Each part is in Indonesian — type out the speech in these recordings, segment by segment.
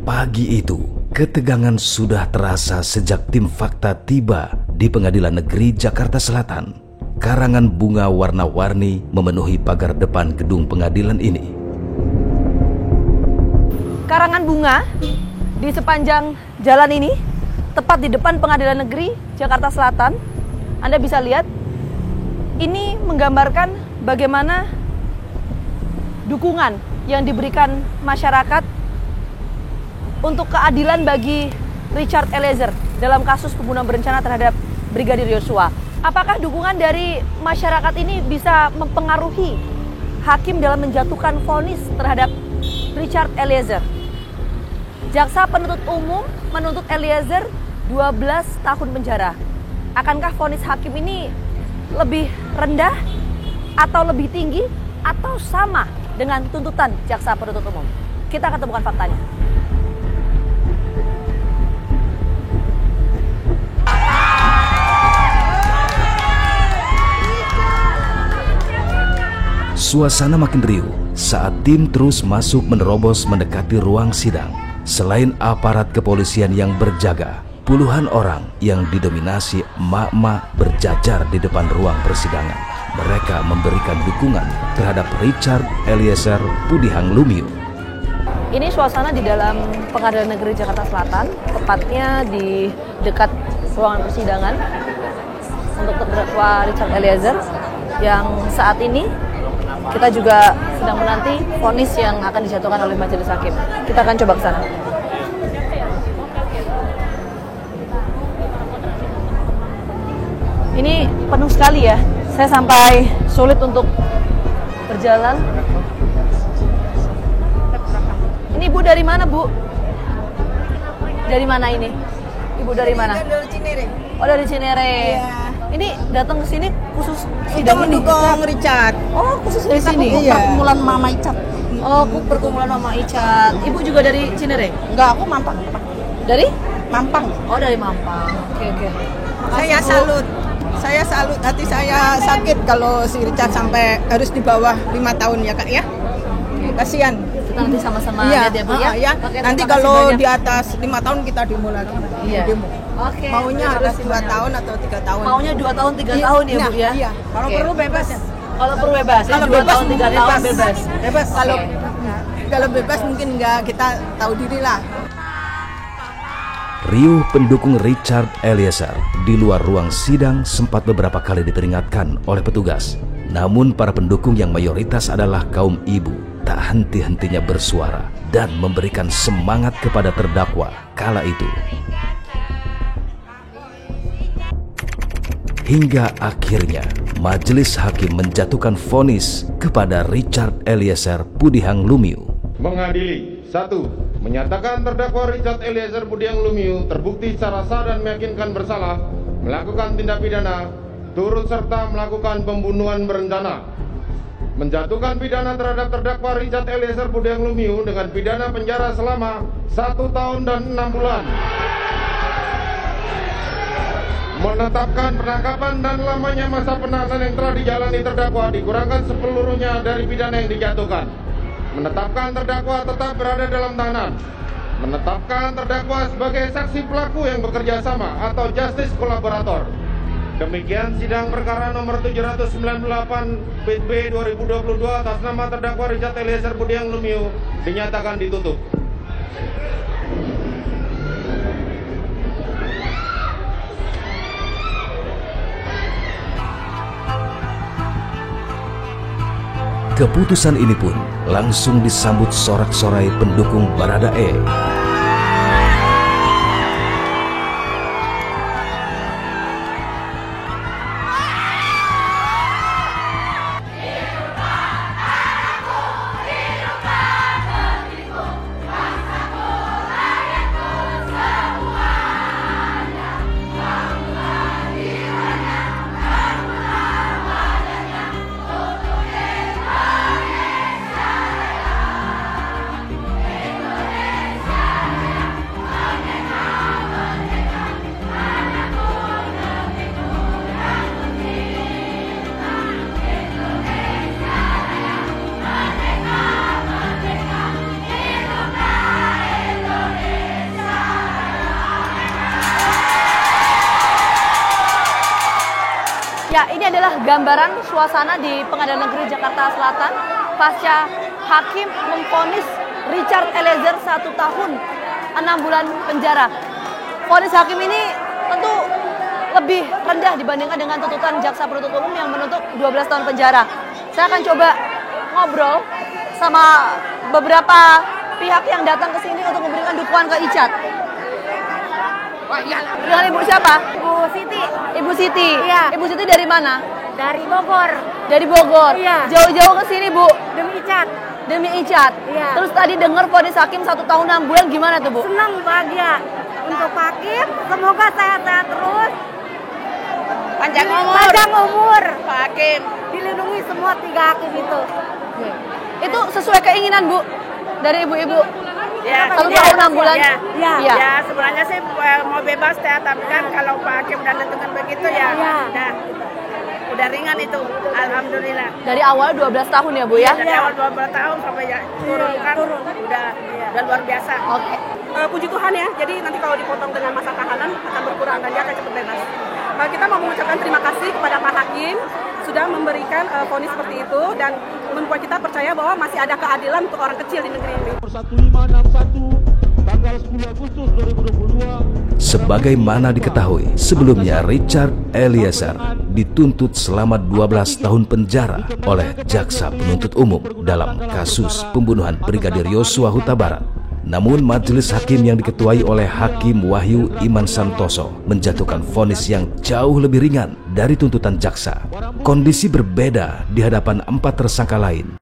Pagi itu, ketegangan sudah terasa sejak tim fakta tiba di Pengadilan Negeri Jakarta Selatan. Karangan bunga warna-warni memenuhi pagar depan gedung pengadilan ini. Karangan bunga di sepanjang jalan ini, tepat di depan Pengadilan Negeri Jakarta Selatan. Anda bisa lihat, ini menggambarkan bagaimana dukungan yang diberikan masyarakat untuk keadilan bagi Richard Eliezer dalam kasus pembunuhan berencana terhadap Brigadir Yosua. Apakah dukungan dari masyarakat ini bisa mempengaruhi hakim dalam menjatuhkan vonis terhadap Richard Eliezer? Jaksa penuntut umum menuntut Eliezer 12 tahun penjara. Akankah vonis hakim ini lebih rendah atau lebih tinggi atau sama dengan tuntutan jaksa penuntut umum? Kita akan temukan faktanya. Suasana makin riuh saat tim terus masuk menerobos mendekati ruang sidang. Selain aparat kepolisian yang berjaga, puluhan orang yang didominasi emak-emak berjajar di depan ruang persidangan. Mereka memberikan dukungan terhadap Richard Eliezer Pudihang Lumiu. Ini suasana di dalam Pengadilan Negeri Jakarta Selatan, tepatnya di dekat ruangan persidangan untuk terdakwa Richard Eliezer, yang saat ini kita juga sedang menanti vonis yang akan dijatuhkan oleh majelis hakim. Kita akan coba ke sana. Ini penuh sekali ya. Saya sampai sulit untuk berjalan. Ini Ibu dari mana, Bu? Dari mana ini? Ibu dari mana? Dari Cinere. Oh, dari Cinere. Iya. Ini datang ke sini khusus Kita sidang ini? mendukung Richard. Oh, khusus dari sini? Iya. Perkumpulan Mama Icat. Oh, perkumpulan Mama Icat. Ibu juga dari Cinere? Enggak, aku Mampang. Dari? Mampang. Oh, dari Mampang. Oke. Saya salut. Saya salut, hati saya sakit kalau si Richard sampai harus di bawah 5 tahun ya Kak ya. Kasihan. Kita nanti sama-sama Iya, lihat ya, Bu ya. ya. Oke, Nanti terima kasih kalau banyak. di atas 5 tahun kita demo lagi. Iya. Demo. Oke. Maunya terima harus kasih 2 banyak. tahun atau 3 tahun. Maunya 2 tahun, 3 tahun ya, Bu ya. Iya. Kalau Oke. perlu bebas. Kalau perlu bebas, ya, Kalau 2 bebas tahun, 3 tahun bebas. Bebas. Oke. Kalau bebas mungkin nggak, kita tahu diri lah. Riuh pendukung Richard Eliezer di luar ruang sidang sempat beberapa kali diperingatkan oleh petugas. Namun para pendukung yang mayoritas adalah kaum ibu tak henti-hentinya bersuara dan memberikan semangat kepada terdakwa kala itu. Hingga akhirnya majelis hakim menjatuhkan vonis kepada Richard Eliezer Pudihang Lumiu. Mengadili 1. Menyatakan terdakwa Richard Eliezer Pudihang Lumiu terbukti secara sah dan meyakinkan bersalah melakukan tindak pidana turut serta melakukan pembunuhan berencana. Menjatuhkan pidana terhadap terdakwa Richard Eliezer Pudihang Lumiu dengan pidana penjara selama 1 tahun dan 6 bulan. Menetapkan penangkapan dan lamanya masa penahanan yang telah dijalani terdakwa dikurangkan sepeluruhnya dari pidana yang dijatuhkan. Menetapkan terdakwa tetap berada dalam tahanan. Menetapkan terdakwa sebagai saksi pelaku yang bekerja sama atau justice kolaborator. Demikian sidang perkara nomor 798 PB 2022 atas nama terdakwa Richard Eliezer Pudihang Lumiu dinyatakan ditutup. Keputusan ini pun langsung disambut sorak-sorai pendukung Baradae. Ya, ini adalah gambaran suasana di Pengadilan Negeri Jakarta Selatan pasca hakim memvonis Richard Eliezer 1 tahun 6 bulan penjara. Vonis hakim ini tentu lebih rendah dibandingkan dengan tuntutan jaksa penuntut umum yang menuntut 12 tahun penjara. Saya akan coba ngobrol sama beberapa pihak yang datang ke sini untuk memberikan dukungan ke Richard. Dengan Ibu siapa? Bu Siti. Ibu Siti. Iya. Ibu Siti dari mana? Dari Bogor. Dari Bogor. Iya. Jauh-jauh ke sini, Bu. Demi Icat. Demi Richard. Iya. Terus tadi dengar vonis hakim 1 tahun 6 bulan, gimana tuh, Bu? Senang, bahagia. Untuk Pak Hakim, semoga sehat-sehat terus. Panjang umur. Panjang umur. Pak Hakim. Dilindungi semua 3 hakim itu. Itu sesuai keinginan, Bu, dari ibu-ibu. Ya, 1 tahun 6 bulan. Ya, Ya. Iya. ya sebenarnya sih mau bebas ya, tapi kan kalau Pak Hakim udah nentukan begitu ya, Ya. udah ringan itu, alhamdulillah. Dari awal 12 tahun ya, Bu ya? Dari awal 12 tahun sampai ya turun kan, udah luar biasa. Oke. Puji Tuhan ya, jadi nanti kalau dipotong dengan masa tahanan akan berkurang dan dia akan cepat bebas. Kita mau mengucapkan terima kasih kepada Pak Hakim sudah memberikan vonis seperti itu dan membuat kita percaya bahwa masih ada keadilan untuk orang kecil di negeri ini. 1561 tanggal 10 Agustus 2022. Sebagaimana diketahui, sebelumnya Richard Eliezer dituntut selama 12 tahun penjara oleh jaksa penuntut umum dalam kasus pembunuhan Brigadir Yosua Huta Barat. Namun majelis hakim yang diketuai oleh Hakim Wahyu Iman Santoso menjatuhkan vonis yang jauh lebih ringan dari tuntutan jaksa. Kondisi berbeda di hadapan 4 tersangka lain.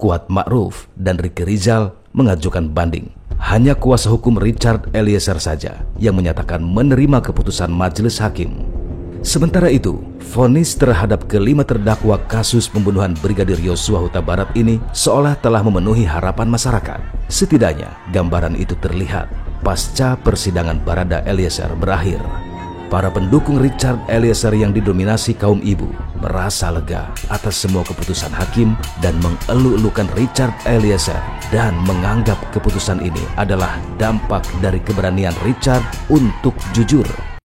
Kuat Ma'ruf dan Ricky Rizal mengajukan banding. Hanya kuasa hukum Richard Eliezer saja yang menyatakan menerima keputusan majelis hakim. Sementara itu, vonis terhadap kelima terdakwa kasus pembunuhan Brigadir Yosua Huta Barat ini seolah telah memenuhi harapan masyarakat. Setidaknya, gambaran itu terlihat pasca persidangan Barada Eliezer berakhir. Para pendukung Richard Eliezer yang didominasi kaum ibu merasa lega atas semua keputusan hakim dan mengeluh-elukan Richard Eliezer dan menganggap keputusan ini adalah dampak dari keberanian Richard untuk jujur.